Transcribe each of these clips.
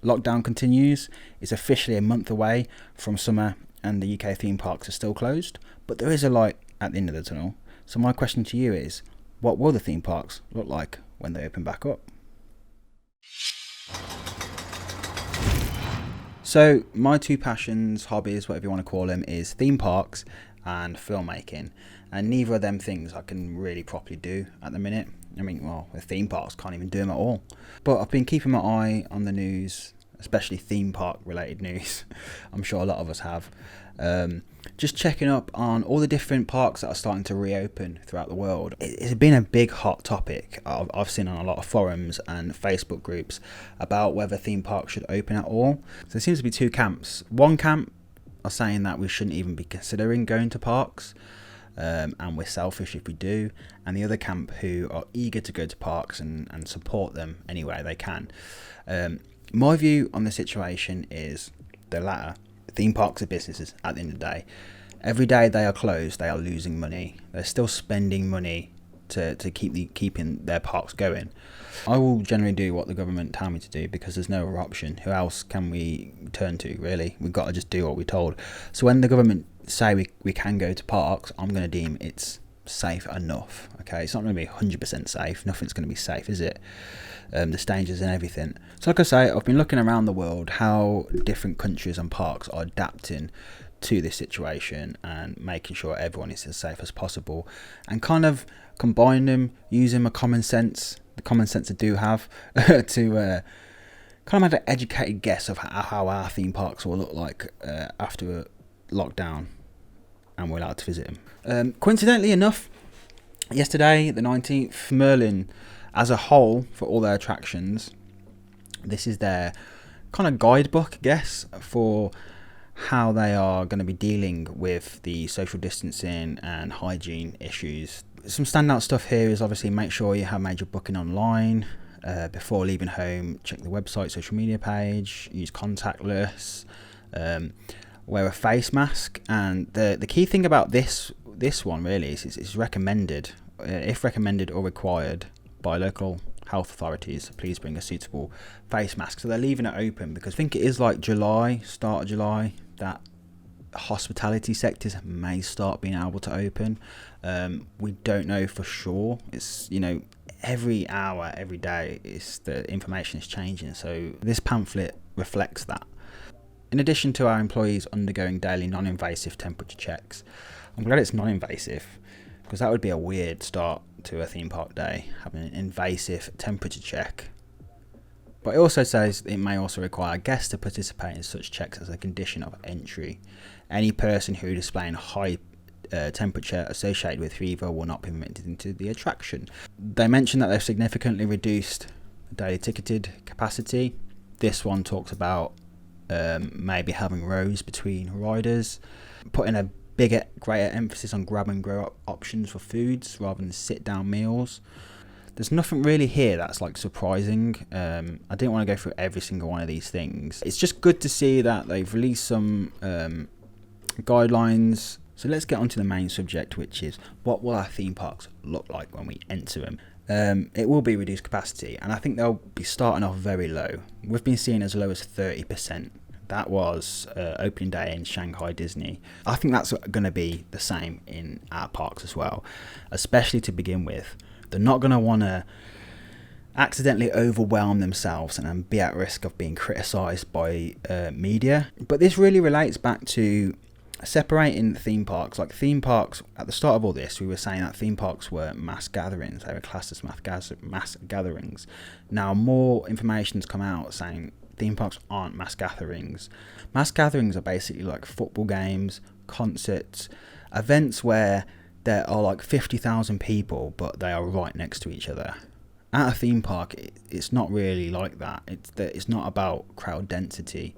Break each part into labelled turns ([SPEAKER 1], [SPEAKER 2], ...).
[SPEAKER 1] lockdown continues. It's officially a month away from summer and the UK theme parks are still closed, but there is a light at the end of the tunnel. So my question to you is, what will the theme parks look like when they open back up? So my two passions, hobbies, whatever you want to call them, is theme parks and filmmaking. And neither of them things I can really properly do at the minute. I mean, well, the theme parks can't even do them at all. But I've been keeping my eye on the news, especially theme park related news. I'm sure a lot of us have. Just checking up on all the different parks that are starting to reopen throughout the world. It's been a big hot topic I've seen on a lot of forums and Facebook groups about whether theme parks should open at all. So there seems to be two camps. One camp are saying that we shouldn't even be considering going to parks. And we're selfish if we do, and the other camp who are eager to go to parks and support them any way they can. My view on the situation is the latter. Theme parks are businesses at the end of the day. Every day they are closed, they are losing money. They're still spending money to keeping their parks going. I will generally do what the government tell me to do because there's no other option. Who else can we turn to, really? We've got to just do what we're told. So when the government say we can go to parks, I'm going to deem it's safe enough. Okay, it's not going to be 100% safe. Nothing's going to be safe, is it? There's dangers and everything. So like I say, I've been looking around the world how different countries and parks are adapting to this situation and making sure everyone is as safe as possible, and kind of combine them using the common sense I do have to kind of have an educated guess of how our theme parks will look like after a lockdown and we're allowed to visit them. Coincidentally enough, yesterday the 19th, Merlin as a whole, for all their attractions, this is their kind of guidebook, I guess, for how they are going to be dealing with the social distancing and hygiene issues. Some standout stuff here is obviously make sure you have made your booking online before leaving home. Check the website, social media page, use contactless, wear a face mask, and the key thing about this one really is it's recommended, if recommended or required by local health authorities, please bring a suitable face mask. So they're leaving it open because I think it is like July, start of July, that hospitality sectors may start being able to open. We don't know for sure. It's, every hour, every day, the information is changing. So this pamphlet reflects that. In addition to our employees undergoing daily non-invasive temperature checks, I'm glad it's non-invasive because that would be a weird start to a theme park day, having an invasive temperature check. But it also says it may also require guests to participate in such checks as a condition of entry. Any person who displaying high temperature associated with fever will not be permitted into the attraction. They mentioned that they've significantly reduced daily ticketed capacity. This one talks about maybe having rows between riders, putting a greater emphasis on grab and go options for foods rather than sit down meals. There's nothing really here that's like surprising. I didn't want to go through every single one of these things. It's just good to see that they've released some guidelines. So let's get on to the main subject, which is what will our theme parks look like when we enter them? It will be reduced capacity, and I think they'll be starting off very low. We've been seeing as low as 30%. That was opening day in Shanghai Disney. I think that's going to be the same in our parks as well, especially to begin with. They're not going to want to accidentally overwhelm themselves and be at risk of being criticised by media. But this really relates back to separating theme parks. Like theme parks, at the start of all this, we were saying that theme parks were mass gatherings. They were classed as mass gatherings. Now more information's come out saying theme parks aren't mass gatherings. Mass gatherings are basically like football games, concerts, events where there are like 50,000 people, but they are right next to each other. At a theme park, it's not really like that. It's not about crowd density,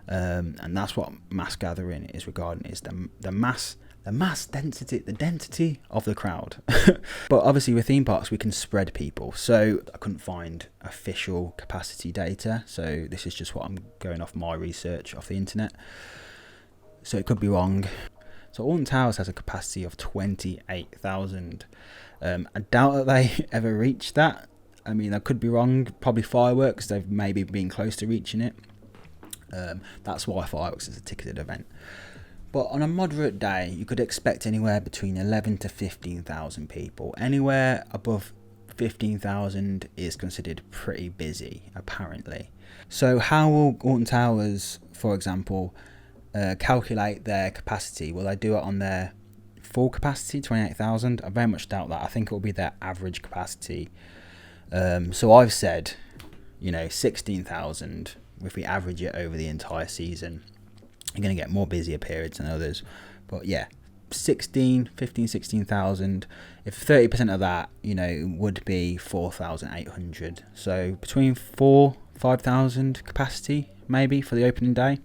[SPEAKER 1] and that's what mass gathering is regarding. Is the mass density, the density of the crowd. But obviously with theme parks we can spread people, so I couldn't find official capacity data, so this is just what I'm going off my research off the internet, so it could be wrong. So Alton Towers has a capacity of 28,000. I doubt that they ever reach that. I mean, I could be wrong. Probably fireworks. They've maybe been close to reaching it. That's why fireworks is a ticketed event. But on a moderate day, you could expect anywhere between 11 to 15,000 people. Anywhere above 15,000 is considered pretty busy, apparently. So how will Alton Towers, for example, calculate their capacity? Will they do it on their full capacity, 28,000? I very much doubt that. I think it will be their average capacity. So I've said, 16,000 if we average it over the entire season. You're going to get more busier periods than others. But yeah, 16,000. If 30% of that, would be 4,800. So between 5,000 capacity, maybe, for the opening day.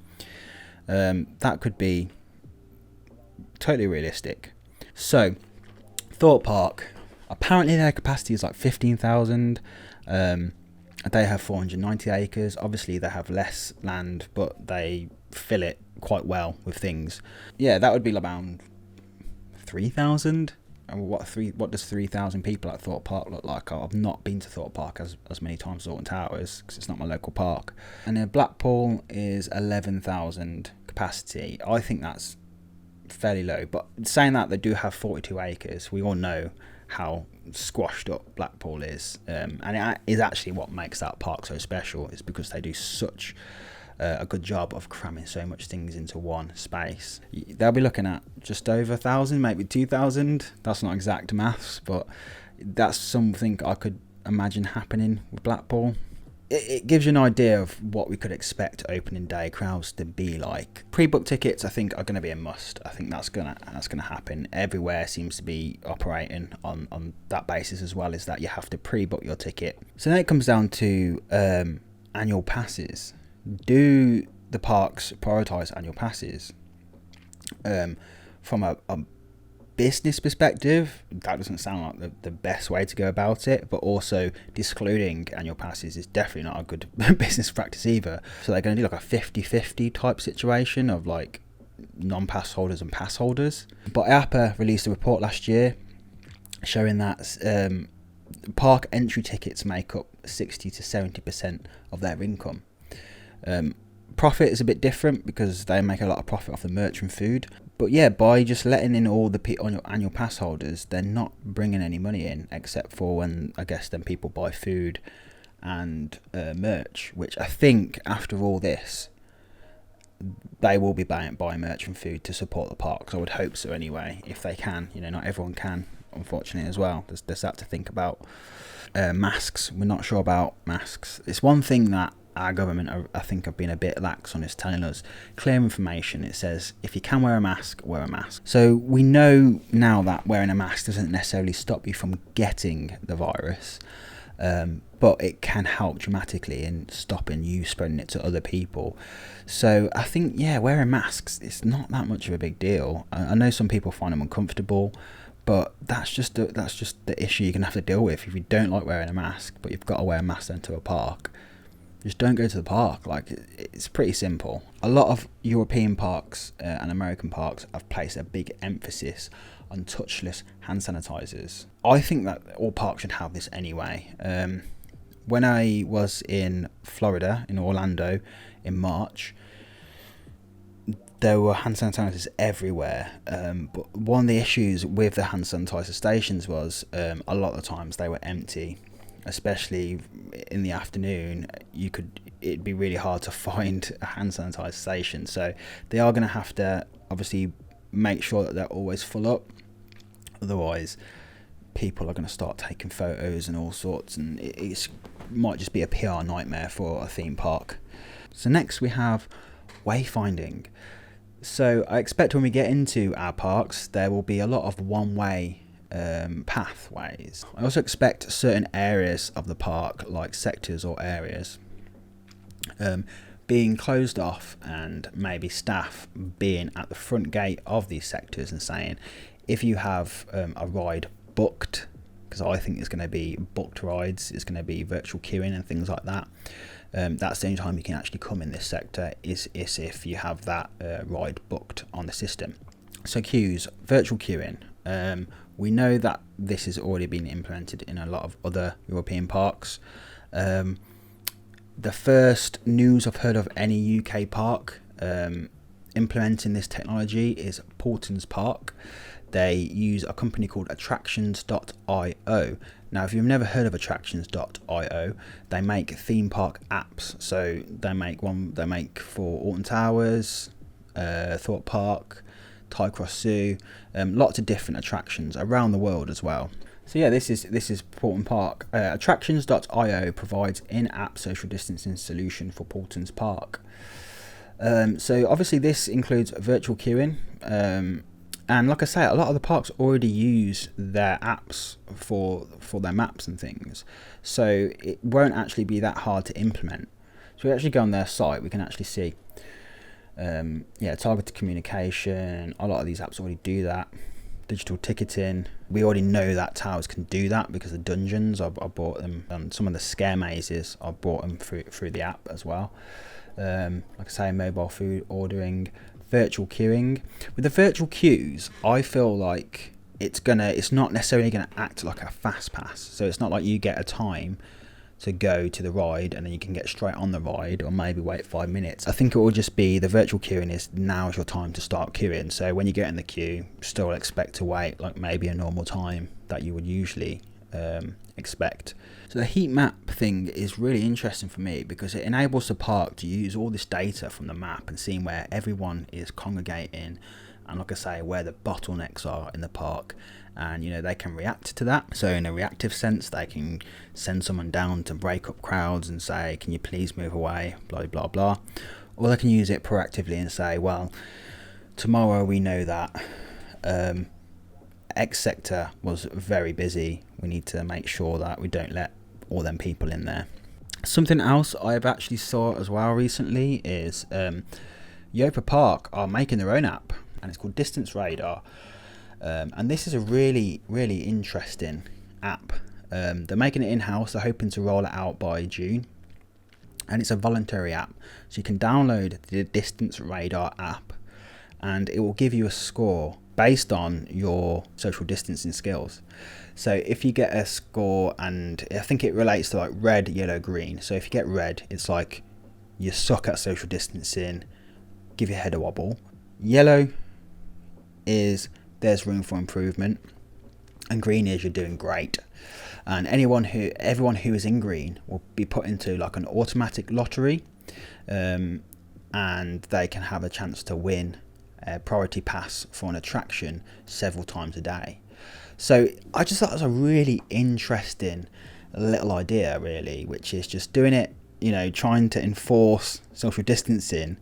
[SPEAKER 1] That could be totally realistic. So, Thorpe Park, apparently their capacity is like 15,000. They have 490 acres. Obviously, they have less land, but they fill it quite well with things. Yeah, that would be around 3,000. And what does 3,000 people at Thorpe Park look like? I've not been to Thorpe Park as many times as Alton Towers because it's not my local park. And then Blackpool is 11,000 capacity. I think that's fairly low. But saying that, they do have 42 acres. We all know how squashed up Blackpool is. And it is actually what makes that park so special, is because they do such a good job of cramming so much things into one space. They'll be looking at just over 1,000, maybe 2,000. That's not exact maths, but that's something I could imagine happening with Blackpool. It gives you an idea of what we could expect opening day crowds to be like. Pre-book tickets, I think, are going to be a must. I think that's gonna happen. Everywhere seems to be operating on that basis as well, is that you have to pre-book your ticket. So then it comes down to annual passes. Do the parks prioritise annual passes? From a business perspective, that doesn't sound like the best way to go about it, but also discluding annual passes is definitely not a good business practice either. So they're going to do like a 50-50 type situation of like non-pass holders and pass holders. But IAPA released a report last year showing that park entry tickets make up 60 to 70% of their income. Profit is a bit different because they make a lot of profit off the merch and food. But yeah, by just letting in all the on your annual pass holders, they're not bringing any money in, except for when, I guess, then people buy food and merch, which I think after all this, they will be buying merch and food to support the parks. I would hope so anyway, if they can. Not everyone can, unfortunately, as well. There's that to think about. Masks, we're not sure about masks. It's one thing that our government, I think, have been a bit lax on, is telling us clear information. It says if you can wear a mask, wear a mask. So we know now that wearing a mask doesn't necessarily stop you from getting the virus, but it can help dramatically in stopping you spreading it to other people. So I think, yeah, wearing masks, it's not that much of a big deal. I know some people find them uncomfortable, but that's just the issue you're gonna have to deal with if you don't like wearing a mask, but you've got to wear a mask into a park. Just don't go to the park. Like, it's pretty simple. A lot of European parks and American parks have placed a big emphasis on touchless hand sanitizers. I think that all parks should have this anyway. When I was in Florida, in Orlando, in March, there were hand sanitizers everywhere. But one of the issues with the hand sanitizer stations was a lot of the times they were empty. Especially in the afternoon, it'd be really hard to find a hand sanitizer station. So they are going to have to obviously make sure that they're always full up. Otherwise, people are going to start taking photos and all sorts, and it might just be a PR nightmare for a theme park. So next we have wayfinding. So I expect when we get into our parks, there will be a lot of one-way pathways. I also expect certain areas of the park, like sectors or areas, being closed off, and maybe staff being at the front gate of these sectors and saying, if you have a ride booked, because I think it's going to be booked rides, it's going to be virtual queuing and things like that. That's the only time you can actually come in this sector is if you have that ride booked on the system. So queues, virtual queuing. We know that this has already been implemented in a lot of other European parks. The first news I've heard of any UK park implementing this technology is Paultons Park. They use a company called Attractions.io. Now, if you've never heard of Attractions.io, they make theme park apps. So they make for Alton Towers, Thorpe Park, Tycross Zoo, lots of different attractions around the world as well. So yeah, this is Paulton Park. Attractions.io provides in-app social distancing solution for Paultons Park. So obviously this includes virtual queuing, and like I say, a lot of the parks already use their apps for their maps and things, so it won't actually be that hard to implement. So we actually go on their site, we can actually see targeted communication. A lot of these apps already do that. Digital ticketing, we already know that Towers can do that because the dungeons, I bought them, and some of the scare mazes, I bought them through the app as well. Like I say, mobile food ordering, virtual queuing. With the virtual queues, I feel like it's not necessarily gonna act like a fast pass. So it's not like you get a time to go to the ride and then you can get straight on the ride, or maybe wait 5 minutes. I think it will just be the virtual queuing is now's your time to start queuing. So when you get in the queue, still expect to wait like maybe a normal time that you would usually expect. So the heat map thing is really interesting for me because it enables the park to use all this data from the map and seeing where everyone is congregating, and like I say, where the bottlenecks are in the park, and they can react to that. So in a reactive sense, they can send someone down to break up crowds and say, can you please move away, blah blah blah. Or they can use it proactively and say, well, tomorrow we know that X sector was very busy, we need to make sure that we don't let all them people in there. Something else I've actually saw as well recently is Yopa Park are making their own app, and it's called Distance Radar, and this is a really interesting app. They're making it in-house. They're hoping to roll it out by June, and it's a voluntary app, so you can download the Distance Radar app and it will give you a score based on your social distancing skills. So if you get a score, and I think it relates to like red, yellow, green. So if you get red, it's like you suck at social distancing, give your head a wobble. Yellow is there's room for improvement, and green is you're doing great. And everyone who is in green will be put into like an automatic lottery, and they can have a chance to win a priority pass for an attraction several times a day. So I just thought it was a really interesting little idea, really, which is just doing it, trying to enforce social distancing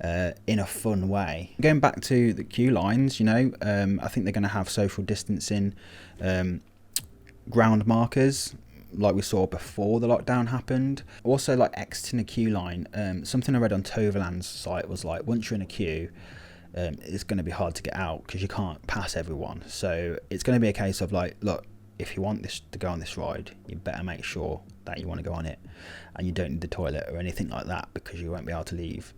[SPEAKER 1] in a fun way. Going back to the queue lines, I think they're going to have social distancing ground markers like we saw before the lockdown happened. Also, like exiting a queue line, something I read on Toverland's site was like, once you're in a queue, it's going to be hard to get out because you can't pass everyone. So it's going to be a case of like, look, if you want this to go on this ride, you better make sure that you want to go on it, and you don't need the toilet or anything like that because you won't be able to leave.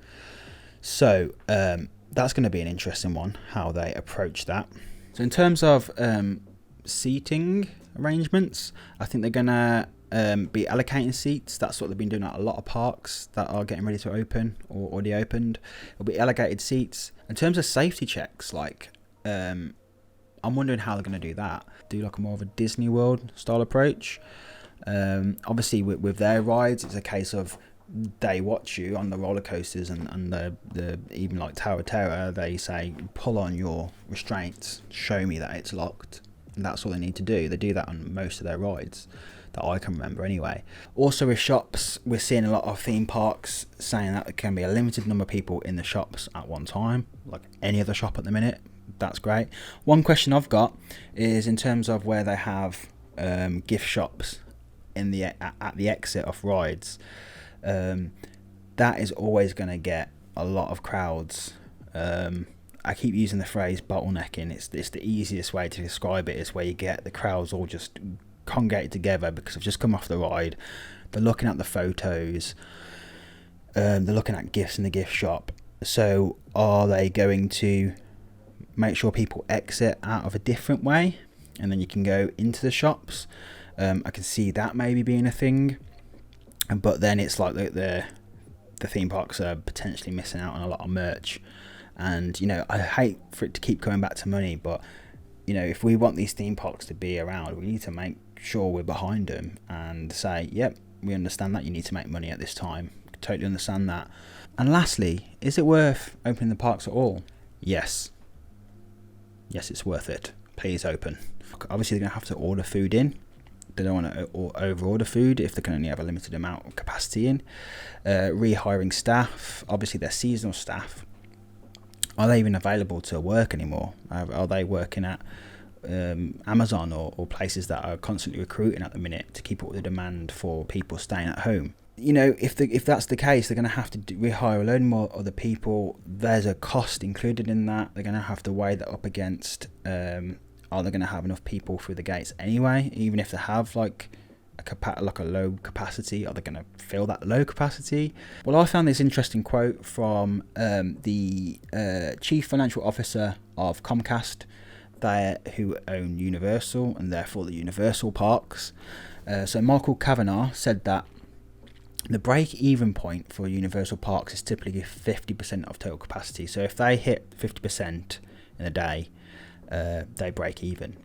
[SPEAKER 1] So that's going to be an interesting one, how they approach that. So in terms of seating arrangements, I think they're going to be allocating seats. That's what they've been doing at a lot of parks that are getting ready to open or already opened. It'll be allocated seats. In terms of safety checks, like I'm wondering how they're going to do that. Do like a more of a Disney World style approach. Obviously with their rides, it's a case of they watch you on the roller coasters and the even like Tower Terror, they say pull on your restraints, show me that it's locked, and that's all they need to do. They do that on most of their rides that I can remember anyway. Also with shops, we're seeing a lot of theme parks saying that there can be a limited number of people in the shops at one time, like any other shop at the minute. That's great. One question I've got is in terms of where they have gift shops in the at the exit of rides. That is always going to get a lot of crowds. I keep using the phrase bottlenecking. It's the easiest way to describe it, is where you get the crowds all just congregated together because they've just come off the ride. They're looking at the photos. They're looking at gifts in the gift shop. So are they going to make sure people exit out of a different way, and then you can go into the shops. I can see that maybe being a thing, but then it's like the theme parks are potentially missing out on a lot of merch. And I hate for it to keep going back to money, but if we want these theme parks to be around, we need to make sure we're behind them and say, yep, we understand that you need to make money at this time. Totally understand that. And lastly, is it worth opening the parks at all? Yes, it's worth it. Please open. Obviously, they're going to have to order food in. They don't want to over order food if they can only have a limited amount of capacity in. Rehiring staff. Obviously, they're seasonal staff. Are they even available to work anymore? Are they working at Amazon or places that are constantly recruiting at the minute to keep up with the demand for people staying at home? If that's the case, they're going to have to rehire a load more other people. There's a cost included in that. They're going to have to weigh that up against are they going to have enough people through the gates anyway? Even if they have like a low capacity, are they going to fill that low capacity? Well, I found this interesting quote from the chief financial officer of Comcast, who own Universal and therefore the Universal parks. So Michael Kavanagh said that the break-even point for Universal parks is typically 50% of total capacity. So if they hit 50% in a day, they break even.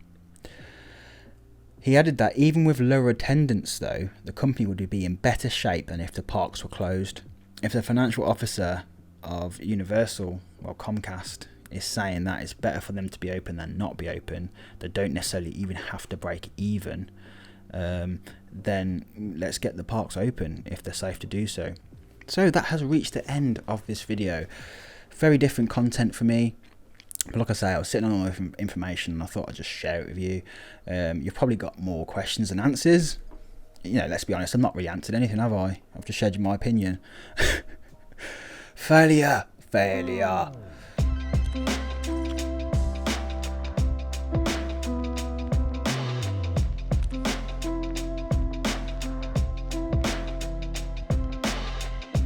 [SPEAKER 1] He added that even with lower attendance, though, the company would be in better shape than if the parks were closed. If the financial officer of Universal, well, Comcast, is saying that it's better for them to be open than not be open, they don't necessarily even have to break even, then let's get the parks open if they're safe to do so. So that has reached the end of this video. Very different content for me. But like I say, I was sitting on all this information and I thought I'd just share it with you. You've probably got more questions than answers. Let's be honest, I've not really answered anything, have I? I've just shared you my opinion. Failure.